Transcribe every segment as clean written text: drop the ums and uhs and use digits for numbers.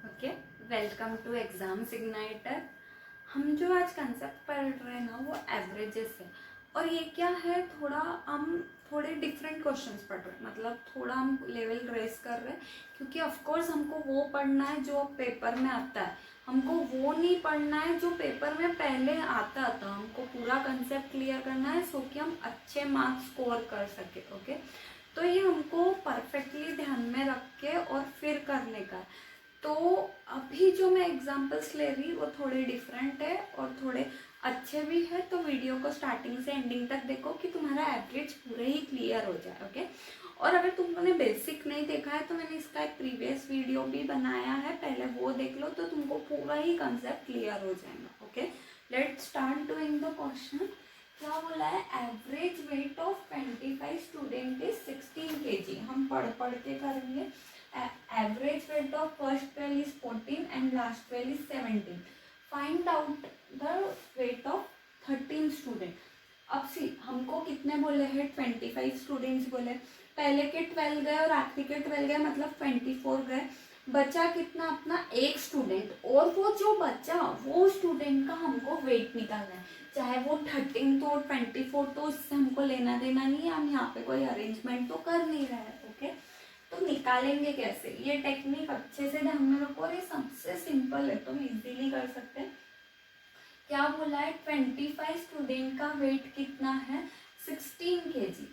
Okay, welcome to Exams Igniter. हम जो आज कंसेप्ट पढ़ रहे हैं ना वो एवरेजेस है। और ये क्या है, हम थोड़े डिफरेंट क्वेश्चंस पढ़ रहे हैं, मतलब थोड़ा हम लेवल रेस कर रहे हैं, क्योंकि ऑफ कोर्स हमको वो पढ़ना है जो पेपर में आता है। हमको वो नहीं पढ़ना है जो पेपर में पहले आता था। हमको पूरा कंसेप्ट क्लियर करना है सो कि हम अच्छे मार्क्स स्कोर कर सके। ओके, तो ये हमको परफेक्टली ध्यान में रख के और फिर करने का है। तो अभी जो मैं एग्जांपल्स ले रही वो थोड़े डिफरेंट है और थोड़े अच्छे भी है, तो वीडियो को स्टार्टिंग से एंडिंग तक देखो कि तुम्हारा एवरेज पूरे ही क्लियर हो जाए। ओके, और अगर तुमने बेसिक नहीं देखा है तो मैंने इसका एक प्रीवियस वीडियो भी बनाया है, पहले वो देख लो तो तुमको पूरा ही कंसेप्ट क्लियर हो जाएगा। Okay, let's start doing the question. क्या बोला है, average weight of 25 student is 16 kg। हम पढ़ पढ़ के करेंगे। Average weight of first 12 is 14 and last 12 is 17. Find out the weight of 13 student. अब सी हमको कितने बोले हैं, 25 स्टूडेंट्स बोले। पहले के 12 गए और आखिरी के 12 गए, मतलब 24 गए। बचा कितना, अपना एक स्टूडेंट, और वो जो बचा वो स्टूडेंट का हमको वेट निकालना है। चाहे वो 13 तो 24 तो उससे हमको लेना देना नहीं है, हम यहाँ पे कोई अरेंजमेंट तो कर नहीं रहे हैं। ओके, तो निकालेंगे कैसे, ये टेक्निक अच्छे से ध्यान में रखो और ये सबसे सिंपल है, तुम इजीली कर सकते हैं। क्या बोला है, 25 स्टूडेंट का वेट कितना है, 16 kg।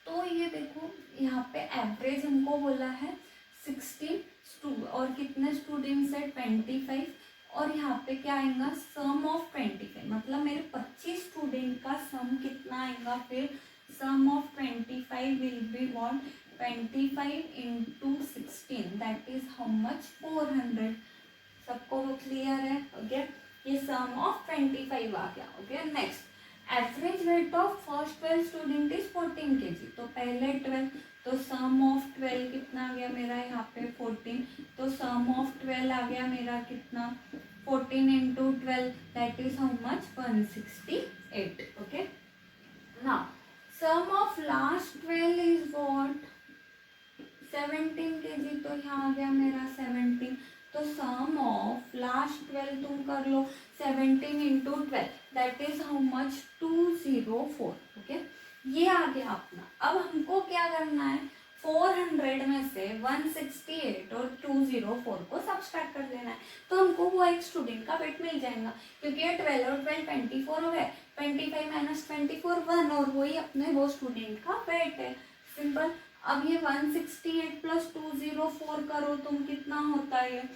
तो ये देखो यहाँ पे एवरेज हमको बोला है 16 और कितने स्टूडेंट्स है 25, और यहाँ पे क्या आएगा, सम ऑफ 25, मतलब मेरे 25 स्टूडेंट का सम कितना आएगा, फिर sum of 25 will be what, 25 into 16, that is how much, 400। सबको वो क्लियर है। ओके, ये सम ऑफ 25 आ गया। Okay, next average weight of first 12 student is 14 kg। तो पहले 12, तो सम ऑफ 12 कितना आ गया मेरा, यहाँ पे 14, तो सम ऑफ 12 आ गया मेरा कितना, 14 into 12, that is how much, 168। Okay, now sum of last 12 is what, 17 kg। तो यहाँ आ गया मेरा 17, तो सम ऑफ लास्ट 12 तुम कर लो, 17 into 12, that is how much, 204। Okay, ये आ गया अपना। अब हमको क्या करना है, 400 में से 168 और 204 को सब्सट्रैक्ट कर देना है, तो हमको वो एक स्टूडेंट का वेट मिल जाएगा, क्योंकि ये 12 और 12 24 हो गए, 25 माइनस 24 1, और वही अपने वो स्टूडेंट का वेट है। सिंपल। अब ये 168 प्लस 204 करो तुम, कितना होता है,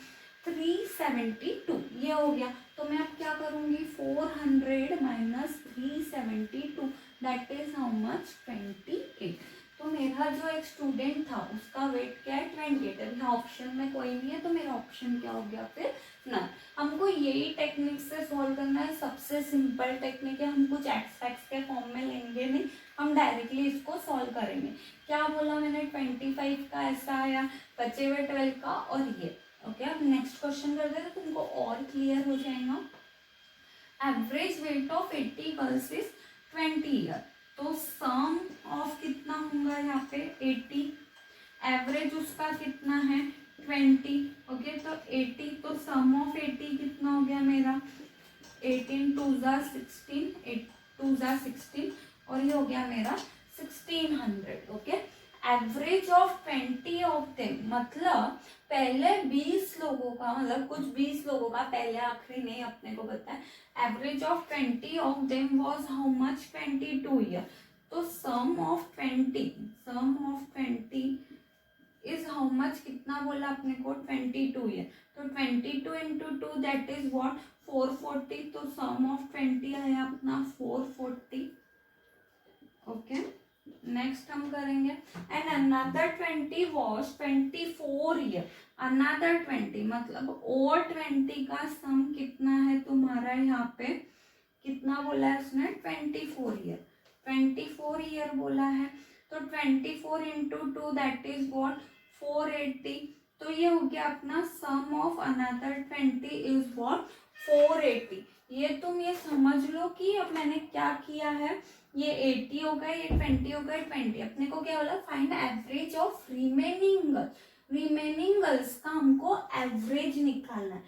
372, ये हो गया। तो मैं अब क्या करूंगी, 400 minus 372, that is how much, 28। तो मेरा जो एक स्टूडेंट था उसका वेट क्या है, 28। अभी ऑप्शन में कोई नहीं है तो मेरा ऑप्शन क्या हो गया, फिर नन। हमको यही टेक्निक से सॉल्व करना है, सबसे सिंपल टेक्निक है, हम कुछ एक्स के फॉर्म में लेंगे नहीं, हम डायरेक्टली इसको सॉल्व करेंगे। क्या बोला मैंने, 25 का ऐसा आया, बचे हुए 12 का, और ये। ओके, अब नेक्स्ट क्वेश्चन करते हैं तो तुमको और क्लियर हो जाएगा। Average weight of 80 girls is 20 year. तो सम ऑफ कितना होगा यहाँ पे 80, एवरेज उसका कितना है 20। ओके, तो 80, तो सम ऑफ 80 कितना हो गया मेरा, 18 2 ज़ा 16, 8 2 ज़ा 16, और ये हो गया मेरा 1600। Okay, average of 20 of them, मतलब पहले 20 लोगों का, मतलब कुछ 20 लोगों का, पहले आखिरी नहीं अपने को पता है। Average of 20 of them was how much, 22 year. तो सम ऑफ 20 इज हाउ मच, कितना बोला अपने को, 22 ईयर। तो 22 into 2 दैट इज व्हाट, 440। तो सम ऑफ 20 आया अपना 440। ओके, नेक्स्ट हम करेंगे, and another 20 was 24 year. Another 20 मतलब और 20 का सम कितना है तुम्हारा, यहाँ पे कितना बोला है उसने, 24 ईयर। 24 ईयर बोला है, तो 24 into 2 दैट इज व्हाट, 480। तो ये हो गया अपना सम ऑफ अनदर 20 इज व्हाट, 480। ये तुम ये समझ लो कि अब मैंने क्या किया है, ये 80 हो गए, ये 20 हो गए, 20। अपने को क्या बोला, find average of remaining girls. Remaining girls का हमको एवरेज निकालना है।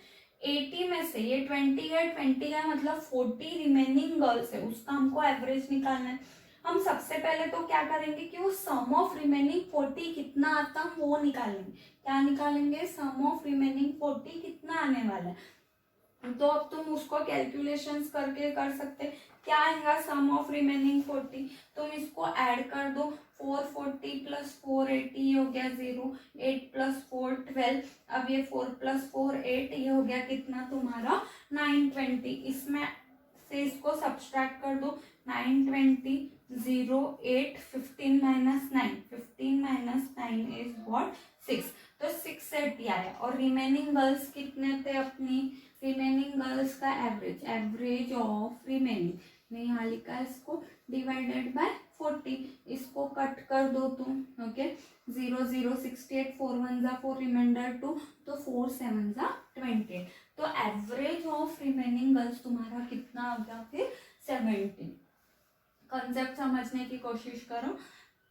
80 में से ये 20 है, 20 का मतलब 40 रिमेनिंग गर्ल्स है, उसका हमको एवरेज निकालना है। हम सबसे पहले तो क्या करेंगे कि वो सम ऑफ रिमेनिंग 40 कितना आता है वो निकालेंगे। क्या निकालेंगे? सम ऑफ रिमेनिंग 40 कितना आने वाला है। तो अब तुम उसको कैलकुलेशंस करके कर सकते। क्या आएगा सम ऑफ रिमेनिंग 40? तुम इसको ऐड कर दो। 440 प्लस 480 हो गया 0, 8 प्लस 4 12, अब ये 4 प्लस 4 8, ये हो गया कितना तुम्हारा 920। इसमें से इसको सब्सट्रैक्ट कर दो। 920 0 8 15 माइनस 9, 15 माइनस 9 इज व्हाट 6। तो 680 आया। और रिमेनिंग गर्ल्स कितने थे अपनी? रिमेनिंग गर्ल्स का एवरेज, एवरेज ऑफ रिमेनिंग मैं यहाँ लिखा है इसको डिवाइडेड बाय 40। इसको कट कर दो तुम। ओके 0 0 68, 4 1 जा 4, रिमाइंडर 2, तो 4 7 जा 28। तो एवरेज ऑफ रिमेनिंग गर्ल्स तुम्हारा कितना आ गया फिर? 17। कंसेप्ट समझने की कोशिश करो।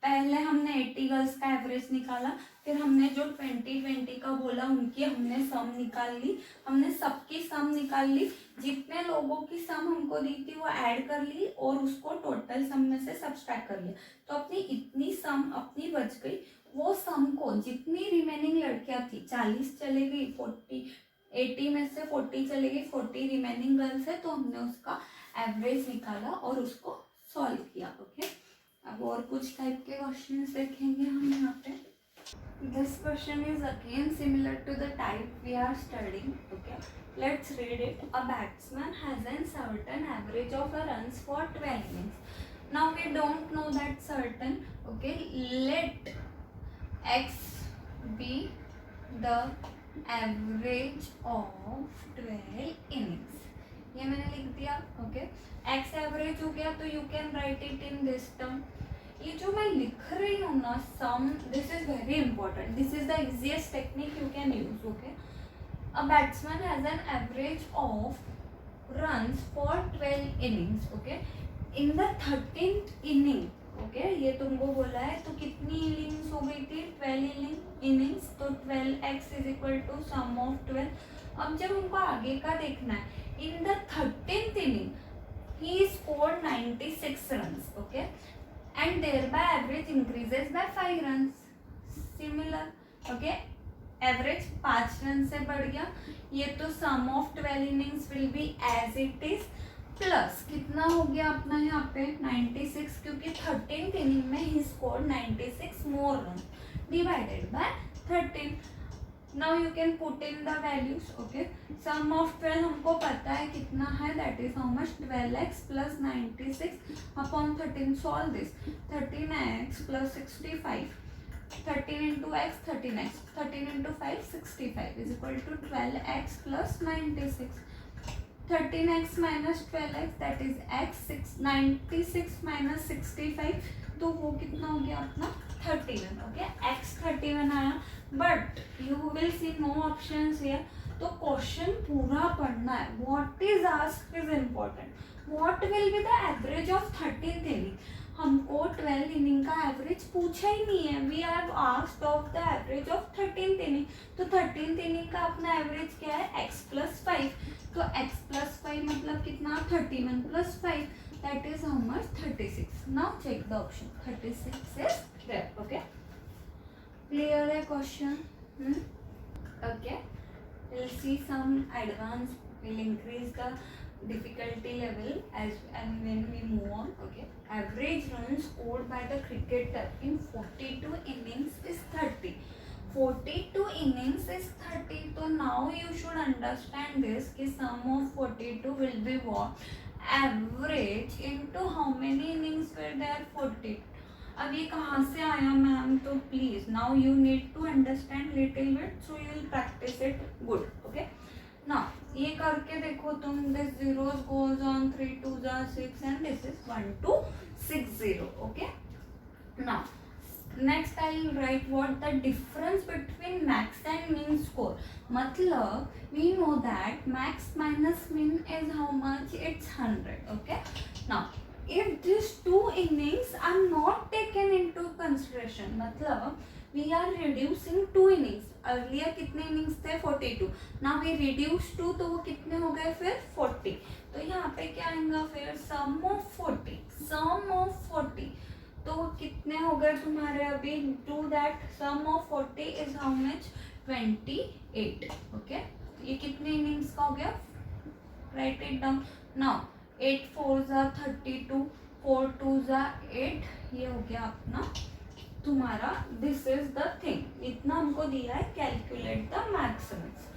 पहले हमने 80 गर्ल्स का एवरेज निकाला, फिर हमने जो 20 का बोला उनकी हमने सम निकाल ली, हमने सबकी सम निकाल ली, जितने लोगों की सम हमको दी थी वो ऐड कर ली और उसको टोटल सम में से सब्सट्रैक्ट कर लिया। तो अपनी इतनी सम अपनी बच गई। वो सम को जितनी रिमेनिंग लड़कियां थी 40 चले गई, 40 80 में से 40 चले गई, 40 रिमेनिंग गर्ल्स है, तो हमने उसका एवरेज निकाला और उसको सॉल्व किया। ओके अब और कुछ टाइप के क्वेश्चंस देखेंगे हम यहाँ पे। This question is again similar to the type we are studying. Okay let's read it. A batsman has an certain average of runs for 12 innings. Now we don't know that certain. Okay, let x be the average of 12 innings. ये मैंने लिख दिया। Okay x average हो गया तो you can write it in this term. ये जो मैं लिख रही हूँ ना sum, this is very important, this is the easiest technique you can use. Okay a batsman has an average of runs for 12 innings. Okay in the 13th inning, okay ये तुमको बोला है तो कितनी इनिंग्स हो गई थी? 12 innings, तो 12x is equal to sum of 12। अब जब हमको आगे का देखना है, in the 13th inning he scored 96 runs. Okay and thereby average increases by 5 runs. Similar. Okay average 5 run से बढ़ गया। ये तो sum of 12 innings will be as it is plus कितना हो गया अपना यहाँ पे 96, क्योंकि 13th inning में he scored 96 more runs divided by 13. Now you can put in the values. Okay sum of 12 हमको पता है कितना है, that is how much 12x plus 96 upon 13. solve this. 13x plus 65, 13 into x 13x, 13 into 5 65 is equal to 12x plus 96. 13x minus 12x that is x, 96 minus 65 तो वो कितना हो गया अपना 31. ओके x 31 आया, but you will see no options here. तो question पूरा पढ़ना है। What is asked is important. What will be the average of 13th inning? हमको 12 इनिंग का एवरेज पूछा ही नहीं है। We have asked of the average of 13th inning। तो 13th inning का अपना एवरेज क्या है? x plus 5। तो x plus 5 मतलब कितना? 31 plus 5 that is how much? 36. Now check the option. 36 is there. Okay clear है question? Okay we'll see some advanced, we'll increase the difficulty level as and when we move on. Okay average runs scored by the cricketer in 42 innings is 30. 42 innings is 30. So now you should understand this कि sum of 42 will be what? Average into how many innings were there? 40. अब ये कहाँ से आया ma'am? तो please now you need to understand little bit so you will practice it good. Okay now ये करके देखो तुम. This zeros goes on 3 2 are 6 and this is 1 2 6 0. Okay now next I will write what the difference between max and mean score. मतलब we know that max minus mean is how much? It's 100. Okay now if these two innings are not taken into consideration, मतलब we are reducing 2 innings. Earlier कितने innings थे 42. Now we reduce 2 तो वो कितने हो गए फिर 40. तो यहाँ पे क्या आएगा फिर सम ऑफ 40. तो कितने हो गए तुम्हारे अभी, do that. Sum of 40 is how much 28. Okay, ये कितने इनिंग्स का हो गया, write it down now. 8 4s are 32, 4 2s are 8. ये हो गया अपना तुम्हारा. दिस इज द थिंग, इतना हमको दिया है. Calculate the maximums.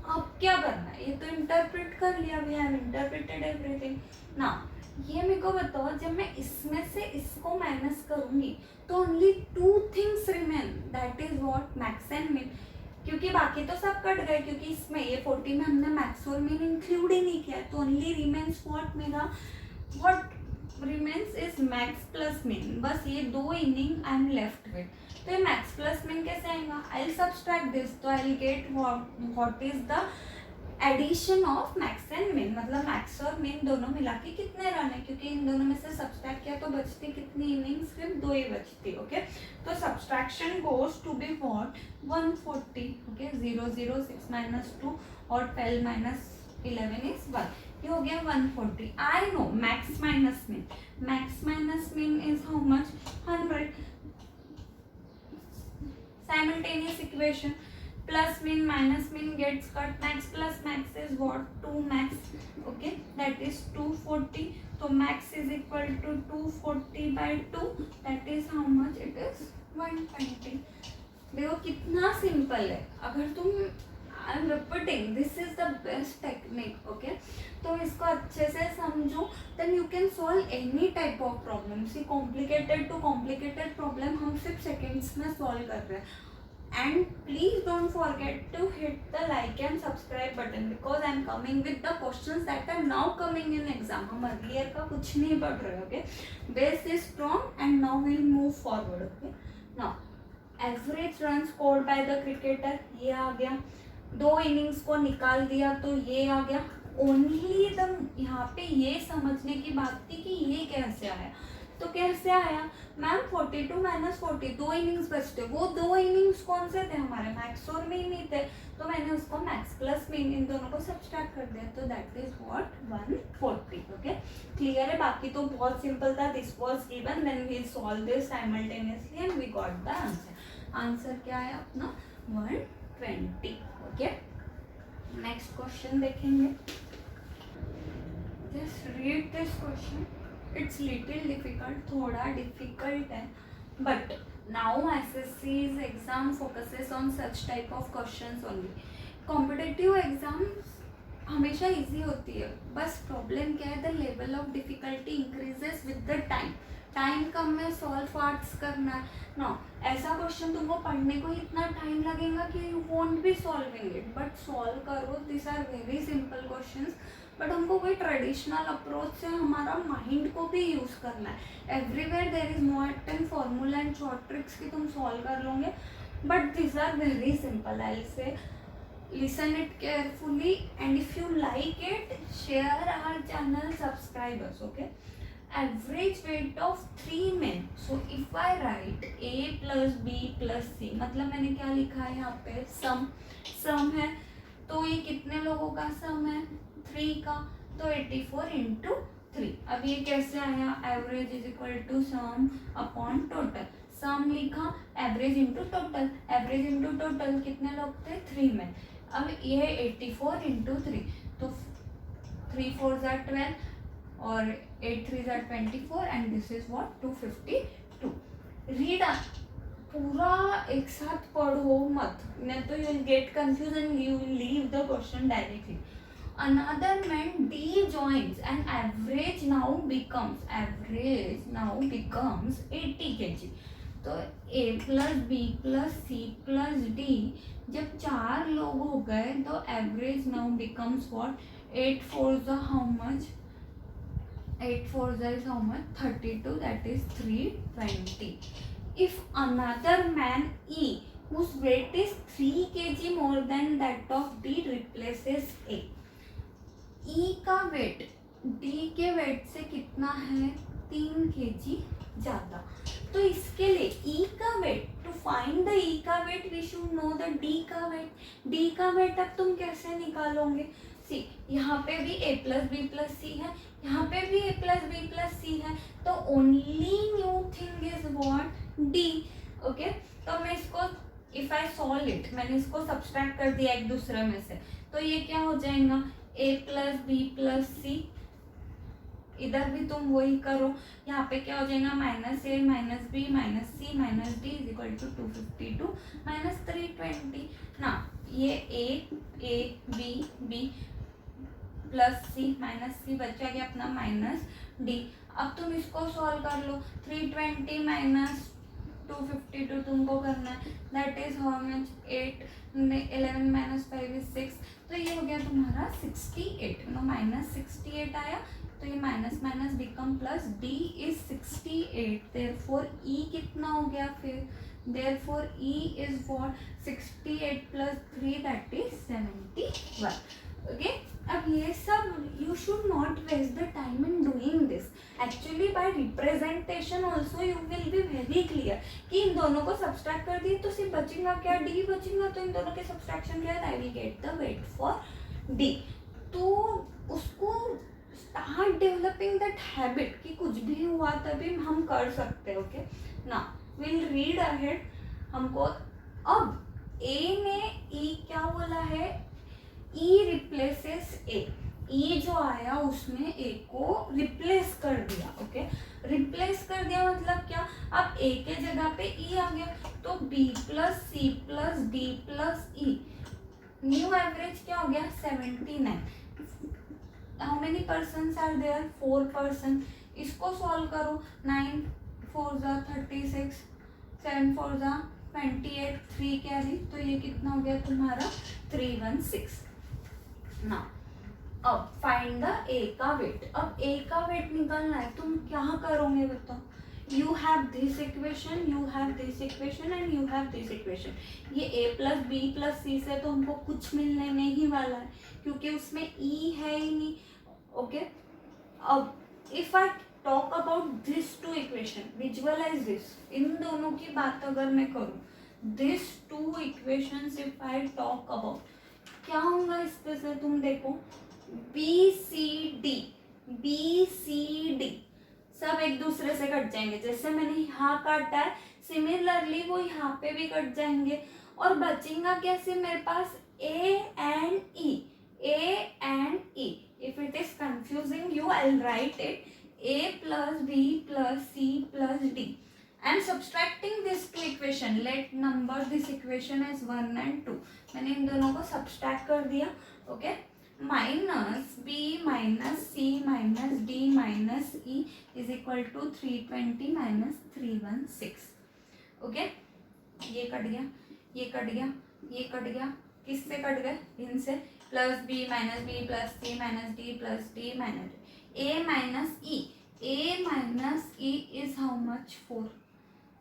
अब क्या करना है, ये तो इंटरप्रेट कर लिया, we have interpreted everything. Now ये मेरे को बताओ, जब मैं इसमें से इसको माइनस करूंगी तो only 2 things remain, that is what, max and मिन. क्योंकि बाकी तो सब कट गए, क्योंकि इसमें ये 40 में हमने मैक्स और मिन इंक्लूड ही नहीं किया. तो ओनली रिमेन्स व्हाट मेरा, what remains is max plus मिन. बस ये 2 inning I am left with. तो ये मैक्स प्लस मिन कैसे आएगा, आई विल सब्सट्रैक्ट दिस. तो I will get what is the addition of max and min. मतलब मैक्स और मिन दोनों मिला के कितने रन है, क्योंकि इन दोनों में से सब्सट्रैक्ट किया तो बचती कितनी इनिंग्स, सिर्फ 2 ही बचती. ओके, तो subtraction goes to be what 140. Okay, 0 0 6 minus 2 और 12 minus 11 is 1. ये हो गया 140. आई नो मैक्स माइनस मिन. मैक्स माइनस मिन is how much 100. Simultaneous equation, plus min minus min gets cut, max plus max is what, 2 max. Okay, that is 240. So max is equal to 240 by 2, that is how much it is, 120. देखो कितना simple है. अगर तुम, I am repeating, this is the best technique. Okay, तो इसको अच्छे से समझो, then you can solve any type of problem. See complicated to complicated problem हम सिर्फ सेकेंड्स में सॉल्व कर रहे हैं. And please don't forget to hit the like and subscribe button, because I am coming with the questions that are now coming in exam. हम earlier का कुछ नहीं पढ़ रहे. Okay, base is strong and now we'll move forward. Okay, now average runs scored by the cricketer, ये आ गया. 2 innings को निकाल दिया तो ये आ गया. ओनली एकदम यहाँ पे ये समझने की बात थी कि ये कैसे आया. तो कैसे आया मैम, 42 minus 40, 2 इनिंग्स बचते. वो 2 इनिंग्स कौन से थे हमारे, मैक्स और मिन ही थे. तो मैंने उसको मैक्स प्लस मिन इन दोनों को सब्सट्रैक्ट कर दिया. तो that is what 140. Okay, clear है. बाकी तो बहुत सिंपल था. This was given, then we solve this simultaneously and we got the answer. Answer क्या है अपना 120. ओके, नेक्स्ट क्वेश्चन देखेंगे. Just read this question. It's little difficult, थोड़ा डिफिकल्ट है, बट नाउ एसएससीज exam focuses on such type of questions only. Competitive exams हमेशा easy होती है, बस प्रॉब्लम क्या है, the level of difficulty increases with the time. Time कम में सॉल्व आर्ट्स करना है ना. ऐसा क्वेश्चन तुमको पढ़ने को इतना टाइम लगेगा कि you won't be solving it, but solve करो. This are very simple questions, but हमको कोई ट्रेडिशनल अप्रोच से हमारा माइंड को भी यूज़ करना है. Everywhere there is no end formula and short tricks कि तुम सॉल्व कर लोगे, but this are very simple. I will say listen it carefully, and if you like it, share our channel, subscribe us. Okay, average weight of 3 men. So if I write a plus b plus c, मतलब मैंने क्या लिखा है यहाँ पे, सम है. तो ये कितने लोगों का सम है, 3 का. तो 84 इंटू 3. अब ये कैसे आया, average is equal to sum upon total. Sum लिखा, average into total. Average into total कितने लोग थे, 3 में. अब ये 84 इंटू 3, तो 3 4s are 12 और 8 3s are 24 and this is what 252. Read पूरा एक साथ पढ़ो मत, नहीं तो you will get confuse and you will leave the question directly. Another man D joins and average now becomes 80 kg. तो A plus B plus C plus D, जब 4 लोग हो गए तो average now becomes what, 8 4s are how much, 8 4s is how much, 32, that is 320. If another man E whose weight is 3 kg more than that of D replaces A, E का wait D के wait से कितना है, 3 kg ज़्यादा। तो इसके लिए E का weight, to find the E का weight we should know the D का वेट। डी का वेट अब तुम कैसे निकालोगे? सी, यहाँ पे भी a plus B plus C है, यहाँ पे भी a plus B plus C है, तो only new thing is what? D. Okay, तो मैं इसको इफ आई सॉल्व इट, मैंने इसको सब्सट्रैक्ट कर दिया एक दूसरे में से, तो ये क्या हो जाएगा? a प्लस बी प्लस सी, इधर भी तुम वही करो, यहाँ पे क्या हो जाएगा? Minus A minus B minus C minus D is equal to 252 minus 320 ना। ये A B B plus C minus C बचा गया अपना माइनस डी। अब तुम इसको सॉल्व कर लो, 320 माइनस 252 तुमको करना है, that is how much? 8 11 minus 5 is 6, तो ये हो गया तुम्हारा 68 नो, माइनस 68 आया, तो ये minus minus become plus, D is 68, therefore E कितना हो गया फिर? Therefore E is what? 68 plus 3 that is 71। Okay, अब ये सब you should not waste the time in doing this. Actually by representation also you will be very clear कि इन दोनों को सब्सट्रैक्ट कर दिए तो सिर्फ बचेगा क्या? डी बचेगा, तो इन दोनों के सब्सट्रैक्शन के बाद I will get the weight for D. तो उसको स्टार्ट डेवलपिंग दैट हैबिट कि कुछ भी हुआ तभी हम कर सकते हैं। ओके ना, विल रीड अहेड। हमको अब ए ने ई क्या बोला है? ई रिप्लेसेस ए, ई जो आया उसने ए को रिप्लेस कर दिया। ओके, रिप्लेस कर दिया मतलब क्या? अब ए के जगह पे ई आ गया, तो B plus C plus D plus E, new average क्या हो गया? 79। How many persons are there? 4 person. इसको सॉल्व करो, 9 4 जा 36, 7 4 जा 28, 3 कैरी, तो ये कितना हो गया तुम्हारा? 316 ना। अब फाइंड द ए का वेट। अब ए का वेट निकालना है, तुम क्या करोगे बताओ? You have this equation, you have this equation and you have this equation. ये a प्लस बी प्लस सी से तो हमको कुछ मिलने नहीं वाला है क्योंकि उसमें e है ही नहीं। ओके, अब if I talk about this two equation, visualise this, इन दोनों की बात अगर मैं करूँ, this two equations if I talk about, क्या होगा इसमें से? तुम देखो, बी सी डी सब एक दूसरे से कट जाएंगे, जैसे मैंने यहाँ काटा है सिमिलरली वो यहाँ पे भी कट जाएंगे, और बचेगा कैसे मेरे पास? A and E, A and E. If it is confusing you, I will write it, A plus B plus C plus D. I am subtracting this two equation. Let number this equation as 1 and 2. मैंने इन दोनों को subtract कर दिया। Okay, minus B minus C minus D minus E is equal to 320 minus 316। Okay, ये cut गया, ये cut गया, ये कट गया, किससे कट गए? इनसे। Plus B plus C minus D minus A minus E, A minus E is how much? 4।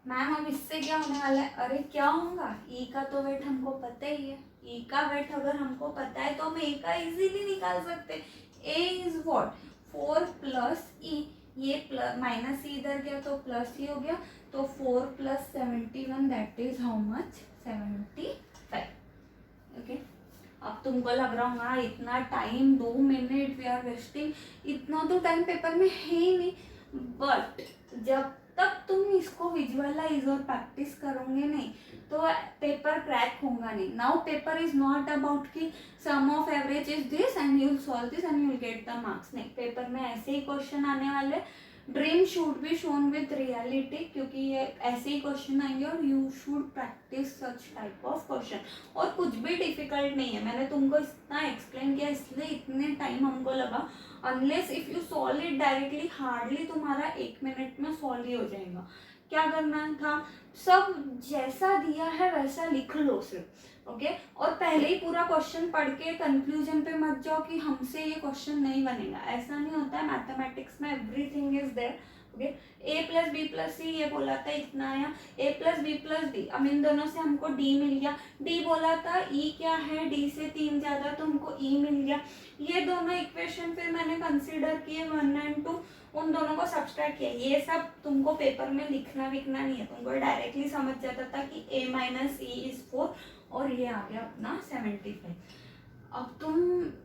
Ma'am अब इससे क्या होने वाला है? अरे क्या होगा? ई का तो वेट हमको पता ही है, ई का वेट अगर हमको पता है तो हम ए का इजीली निकाल सकते हैं। ए इज व्हाट? 4 प्लस ई, ये प्लस माइनस ई इधर गया तो प्लस ही हो गया, तो 4 plus 71 that is how much? 75। Okay, अब तुमको लग रहा होगा इतना टाइम 2 मिनट वी आर वेस्टिंग, इतना तो टाइम पेपर में है ही नहीं, बट जब तब तुम इसको विजुअलाइज और प्रैक्टिस करोगे नहीं तो पेपर क्रैक होगा नहीं। Now paper is not about कि some of average is this and you will solve this and you will get the marks. नहीं, पेपर में ऐसे ही क्वेश्चन आने वाले। Dream should be shown with reality, क्योंकि ये ऐसे ही क्वेश्चन आएंगे और you should practice such type of question. और कुछ भी डिफिकल्ट नहीं है, मैंने तुमको इतना एक्सप्लेन किया इसलिए इतने टाइम हमको लगा। Unless if you solve it directly, hardly तुम्हारा 1 मिनट में सॉल्व ही हो जाएगा। क्या करना था? सब जैसा दिया है वैसा लिख लो सिर्फ। ओके, और पहले ही पूरा क्वेश्चन पढ़ के कंक्लूजन पे मत जाओ कि हमसे ये क्वेश्चन नहीं बनेगा, ऐसा नहीं होता है। मैथमेटिक्स में everything is there, okay. A plus B plus C ये बोला था इतना आया, A plus B plus D, अब इन दोनों से हमको डी मिल गया, डी बोला था ई क्या है, डी से 3 ज्यादा तो हमको ई मिल गया। ये दोनों इक्वेशन फिर मैंने कंसीडर किए 1 एंड 2, उन दोनों को सब्सट्रैक्ट किया। ये सब तुमको पेपर में लिखना विखना नहीं है, तुमको डायरेक्टली समझ जाता था कि a माइनस ई इज 4 और ये आ गया अपना 75। अब तुम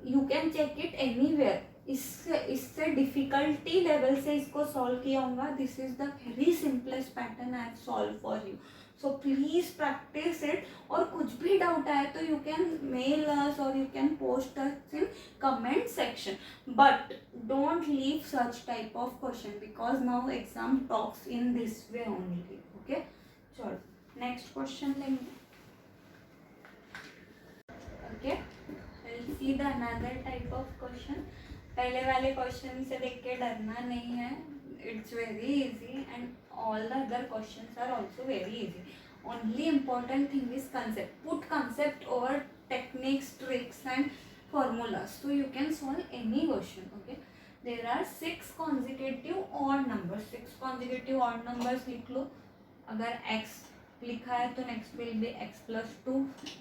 you can check it anywhere, इससे डिफिकल्टी लेवल से इसको सॉल्व किया होगा। This is the very simplest pattern I have solve for you, so please practice it. और कुछ भी डाउट आए तो यू कैन मेल अस और you can post us in comment section, but don't leave such type of question because now exam talks in this way only. Okay, चलो next question लेंगे। Okay, see the another type of question. पहले वाले question से देख के डरना नहीं है, it's very easy and all the other questions are also very easy. Only important thing is concept. Put concept over techniques, tricks and formulas, so you can solve any question. Okay, there are 6 consecutive odd numbers, 6 consecutive odd numbers लिख लो। अगर x लिखा है तो next will be x plus 2,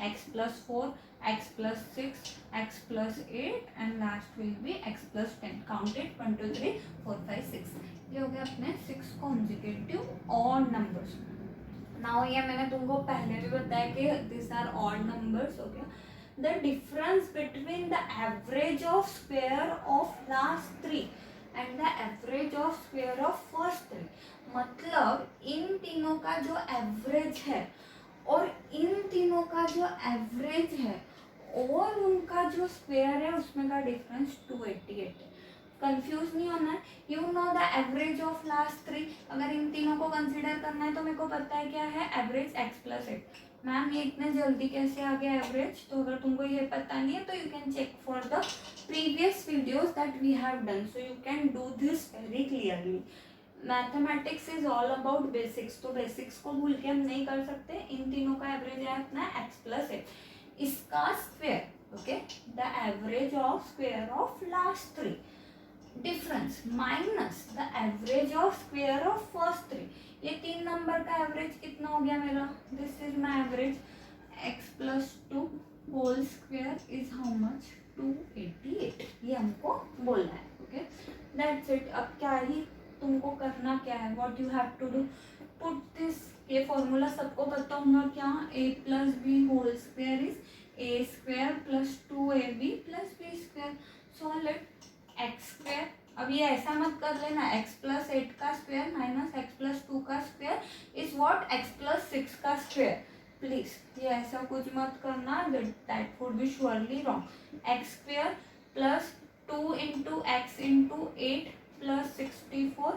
x plus 4, x plus 6, x plus 8 and last will be x plus 10. Count it 1 2 3 4 5 6। ये हो गया अपने 6 consecutive odd numbers। Now ये मैंने तुमको पहले भी बताया कि this are odd numbers. Okay, the difference between the average of square of last 3 and the average of square of first 3, मतलब इन तीनों का जो एवरेज है और इन तीनों का जो एवरेज है और उनका जो स्क्वायर है उसमें का डिफरेंस 288 है। कंफ्यूज नहीं होना है। You know the average of last 3, अगर इन तीनों को कंसीडर करना है तो मेरे को पता है क्या है, एवरेज x प्लस 8। मैम ये इतने जल्दी कैसे आ गया एवरेज, तो अगर तुमको ये पता नहीं है तो you can check for the previous videos that we have done, so you can do this very clearly. Mathematics is all about basics, तो बेसिक्स को भूल के हम नहीं कर सकते। इन तीनों का एवरेज है अपना x प्लस 8, इसका square. Okay, the average of square of last 3 difference minus the average of square of first 3। ये 3 नंबर का एवरेज कितना हो गया मेरा, this is my average x plus 2 whole square is how much 288, ये हमको बोलना है। Okay, that's it. अब क्या ही तुमको करना क्या है, what you have to do, put this, ये फॉर्मूला सबको पता होगा क्या, a plus B whole square is a square plus 2ab plus b square. Solve it, X square. अब ये ऐसा मत कर लेना, x प्लस 8 का स्क्वायर माइनस एक्स प्लस 2 का square is what x plus 6 का स्क्वायर। प्लीज ये ऐसा कुछ मत करना, that would be surely wrong. X square plus 2 into x into 8 plus 64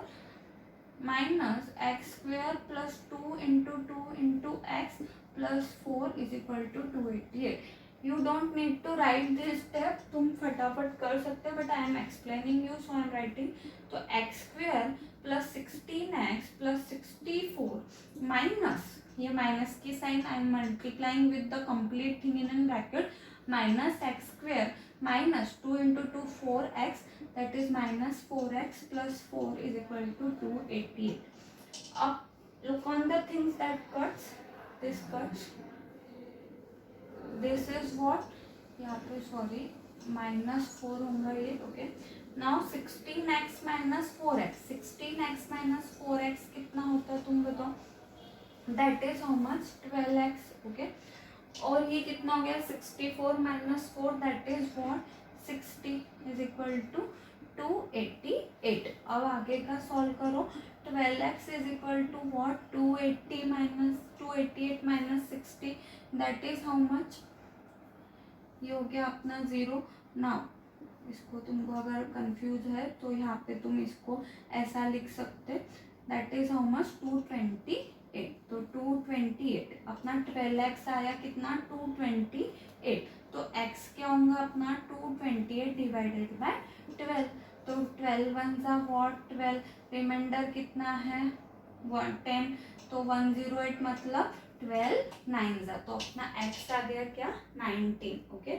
minus x square plus 2 into x plus 4 is equal to 288। You don't need to write this step, तुम फटाफट कर सकते हो, but I am explaining you so I am writing. तो x square plus 16x plus 64 minus, ये minus की sign I am multiplying with the complete thing in bracket, minus x square minus 2 into 2 4x, that is minus 4x plus 4 is equal to 288. Up look on the things that cuts, this cuts, this is what, यहाँ पे sorry -4 होगा ये। Okay, now 16x minus 4x, 16x minus 4x कितना होता है तुम बताओ, that is how much 12x। Okay, और ये कितना हो गया 64 minus 4 that is what 60 is equal to 288। अब आगे का सॉल्व करो, 12x is equal to what 288 minus 60 that is how much, ये हो गया अपना 0। नाउ इसको तुमको अगर कंफ्यूज है तो यहाँ पे तुम इसको ऐसा लिख सकते, दैट इज हाउ मच 228। तो 228 अपना 12x आया कितना 228, तो x क्या होगा अपना 228 डिवाइडेड बाय 12, तो 12 वन सा व्हाट 12, रिमाइंडर कितना है 10, तो 108 मतलब 12 9 ज़ा, तो अपना x आ गया क्या 19। Okay,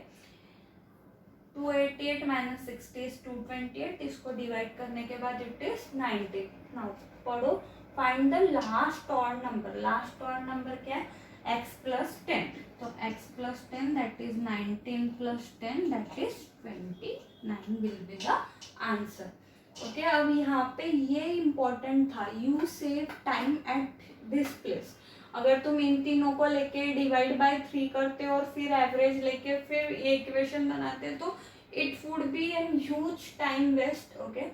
288 minus 60 is 228. इसको डिवाइड करने के बाद इट इज 90. नाउ पढ़ो, find the last odd number. Last odd number क्या है? x plus 10. तो x plus 10 that is 19 plus 10 that is 29 will be the answer. Okay अब यहाँ पे ये इम्पोर्टेंट था, you save time at this place. अगर तुम इन तीनों को लेके डिवाइड बाय 3 करते और फिर एवरेज लेके फिर ये इक्वेशन बनाते तो it would be an huge time waste. Okay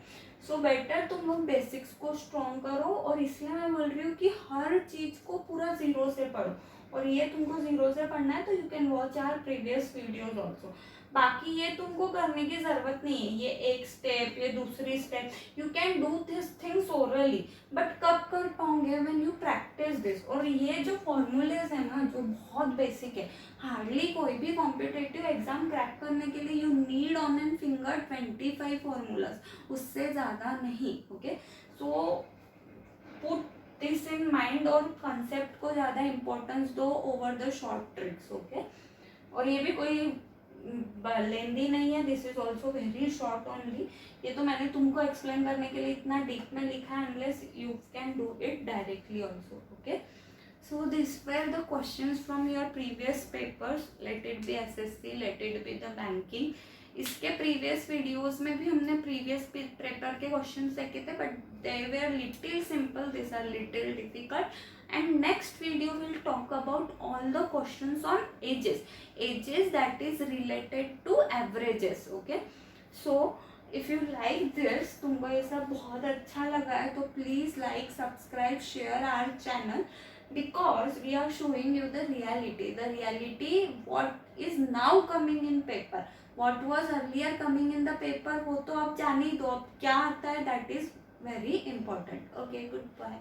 so better तुम लोग बेसिक्स को स्ट्रॉन्ग करो, और इसलिए मैं बोल रही हूँ कि हर चीज़ को पूरा जीरो से पढ़ो, और ये तुमको जीरो से पढ़ना है तो you can watch our previous videos also. बाकी ये तुमको करने की जरूरत नहीं है, ये एक स्टेप, ये दूसरी step, you can do this things orally, but कब कर पाओगे? When you practice this. और ये जो फॉर्मूलेज है ना जो बहुत बेसिक है, हार्डली कोई भी कॉम्पिटेटिव एग्जाम क्रैक करने के लिए you need on an finger 25 formulas, उससे ज़्यादा नहीं. Okay so put this in mind और कंसेप्ट को ज़्यादा इम्पोर्टेंस दो over the short tricks. Okay और ये भी कोई लेंदी नहीं है, this is also very short only. ये तो मैंने तुमको एक्सप्लेन करने के लिए इतना डीप में लिखा है, unless you can do it directly also. Okay so this were the questions from your previous papers, let it be SSC, let it be the banking. इसके प्रीवियस वीडियोस में भी हमने प्रीवियस पेपर के questions देखे थे, but they were little simple, this are little difficult. And next video will talk about all the questions on ages that is related to averages. Okay so if you like this, तुमको ये सब बहुत अच्छा लगा है तो please like, subscribe, share our channel, because we are showing you the reality what is now coming in paper. What was earlier coming in the paper वो तो आप जान ही दो, अब क्या आता है that is very important. Okay, goodbye.